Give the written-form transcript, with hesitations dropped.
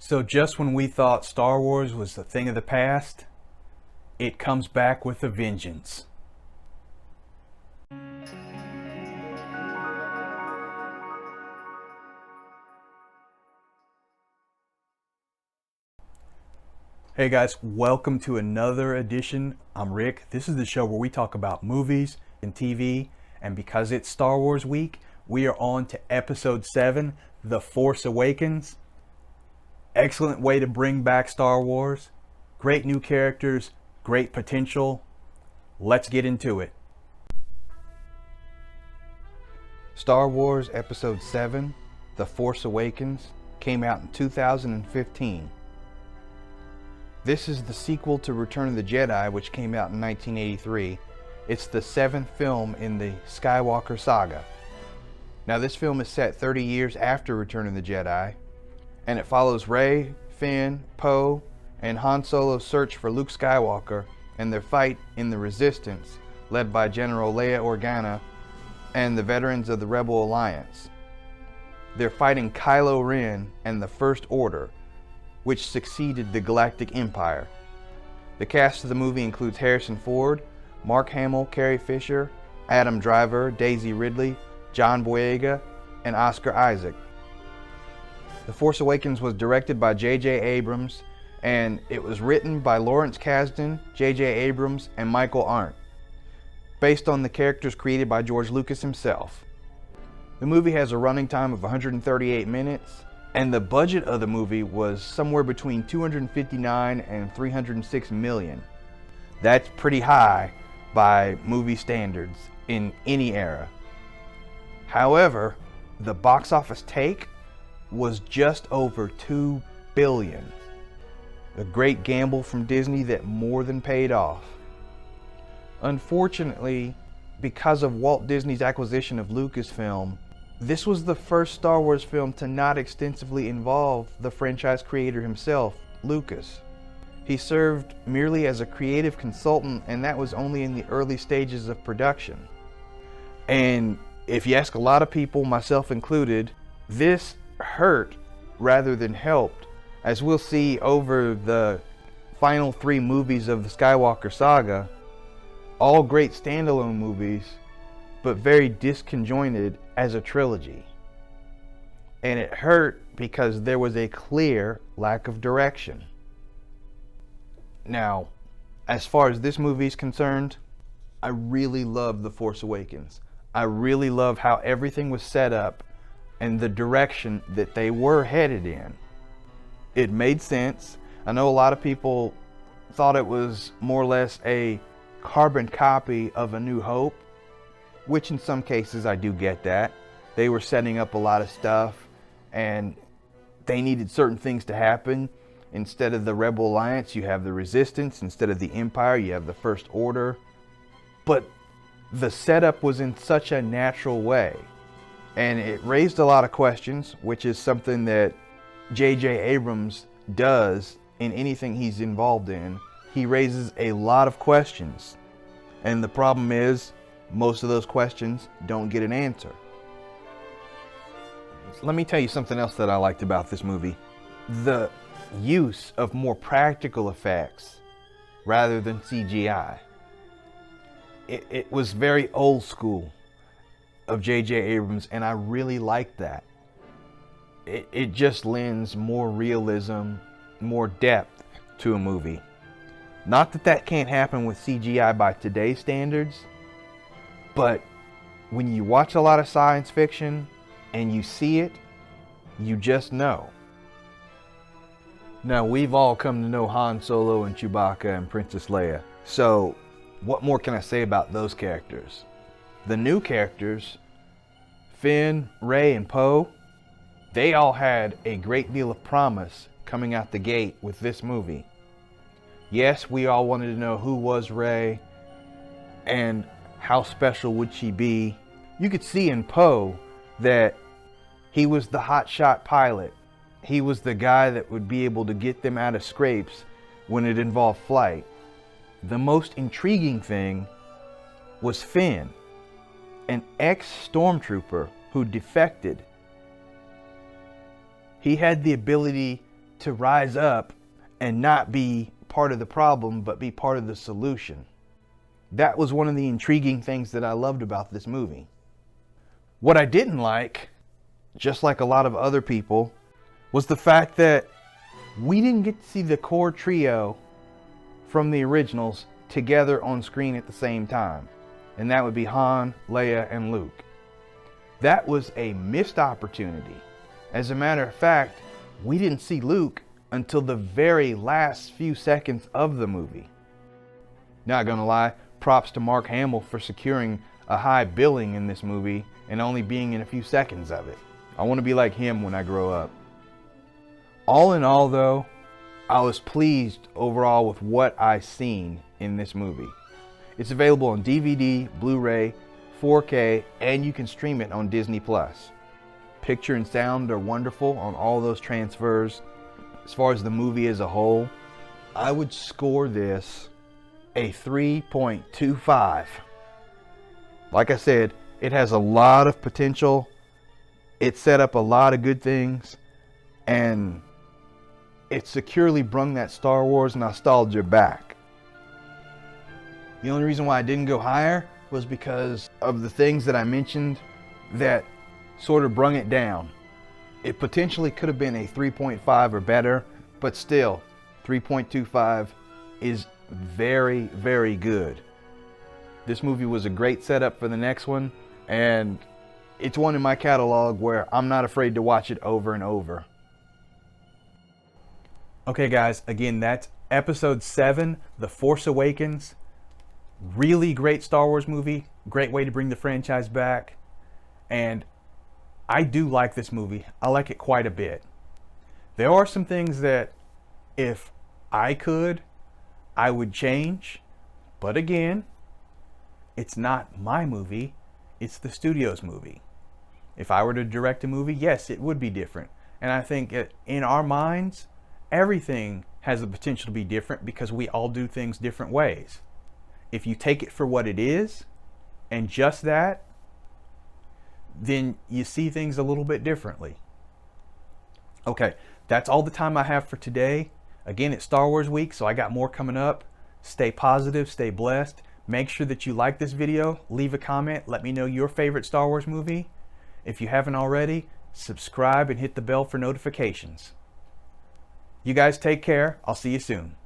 So just when we thought Star Wars was a thing of the past, it comes back with a vengeance. Hey guys, welcome to another edition. I'm Rick. This is the show where we talk about movies and TV, and because it's Star Wars week, we are on to episode 7, The Force Awakens. Excellent way to bring back Star Wars. Great new characters, great potential. Let's get into it. Star Wars Episode 7, The Force Awakens, came out in 2015. This is the sequel to Return of the Jedi, which came out in 1983. It's the 7th film in the Skywalker saga. Now this film is set 30 years after Return of the Jedi, and it follows Rey, Finn, Poe, and Han Solo's search for Luke Skywalker and their fight in the Resistance, led by General Leia Organa and the veterans of the Rebel Alliance. They're fighting Kylo Ren and the First Order, which succeeded the Galactic Empire. The cast of the movie includes Harrison Ford, Mark Hamill, Carrie Fisher, Adam Driver, Daisy Ridley, John Boyega, and Oscar Isaac. The Force Awakens was directed by J.J. Abrams, and it was written by Lawrence Kasdan, J.J. Abrams, and Michael Arndt, based on the characters created by George Lucas himself. The movie has a running time of 138 minutes, and the budget of the movie was somewhere between $259 and $306 million. That's pretty high by movie standards in any era. However, the box office take was just over $2 billion. A great gamble from Disney that more than paid off. Unfortunately, because of Walt Disney's acquisition of Lucasfilm, this was the first Star Wars film to not extensively involve the franchise creator himself, Lucas. He served merely as a creative consultant, and that was only in the early stages of production. And if you ask a lot of people, myself included, this hurt rather than helped, as we'll see over the final 3 movies of the Skywalker saga, all great standalone movies, but very disconjointed as a trilogy. And it hurt because there was a clear lack of direction. Now, as far as this movie is concerned, I really love The Force Awakens. I really love how everything was set up and the direction that they were headed in. It made sense. I know a lot of people thought it was more or less a carbon copy of A New Hope, which in some cases I do get that. They were setting up a lot of stuff and they needed certain things to happen. Instead of the Rebel Alliance, you have the Resistance. Instead of the Empire, you have the First Order. But the setup was in such a natural way, and it raised a lot of questions, which is something that J.J. Abrams does in anything he's involved in. He raises a lot of questions, and the problem is most of those questions don't get an answer. Let me tell you something else that I liked about this movie. The use of more practical effects rather than CGI. It was very old school of J.J. Abrams, and I really liked that. It just lends more realism, more depth to a movie. Not that that can't happen with CGI by today's standards, but when you watch a lot of science fiction and you see it, you just know. Now, we've all come to know Han Solo and Chewbacca and Princess Leia, so what more can I say about those characters? The new characters, Finn, Rey, and Poe, they all had a great deal of promise coming out the gate with this movie. Yes, we all wanted to know who was Rey and how special would she be. You could see in Poe that he was the hotshot pilot. He was the guy that would be able to get them out of scrapes when it involved flight. The most intriguing thing was Finn, an ex-stormtrooper who defected. He had the ability to rise up and not be part of the problem, but be part of the solution. That was one of the intriguing things that I loved about this movie. What I didn't like, just like a lot of other people, was the fact that we didn't get to see the core trio from the originals together on screen at the same time. And that would be Han, Leia, and Luke. That was a missed opportunity. As a matter of fact, we didn't see Luke until the very last few seconds of the movie. Not gonna lie, props to Mark Hamill for securing a high billing in this movie and only being in a few seconds of it. I want to be like him when I grow up. All in all though, I was pleased overall with what I seen in this movie. It's available on DVD, Blu-ray, 4K, and you can stream it on Disney+. Picture and sound are wonderful on all those transfers. As far as the movie as a whole, I would score this a 3.25. Like I said, it has a lot of potential. It set up a lot of good things, and it securely brung that Star Wars nostalgia back. The only reason why I didn't go higher was because of the things that I mentioned that sort of brung it down. It potentially could have been a 3.5 or better, but still, 3.25 is very, very good. This movie was a great setup for the next one, and it's one in my catalog where I'm not afraid to watch it over and over. Okay guys, again, that's episode 7, The Force Awakens. Really great Star Wars movie, great way to bring the franchise back, and I do like this movie. I like it quite a bit. There are some things that if I could, I would change, but again, it's not my movie, it's the studio's movie. If I were to direct a movie, yes, it would be different. And I think in our minds, everything has the potential to be different because we all do things different ways. If you take it for what it is, and just that, then you see things a little bit differently. Okay, that's all the time I have for today. Again, it's Star Wars week, so I got more coming up. Stay positive, stay blessed. Make sure that you like this video, leave a comment, let me know your favorite Star Wars movie. If you haven't already, subscribe and hit the bell for notifications. You guys take care. I'll see you soon.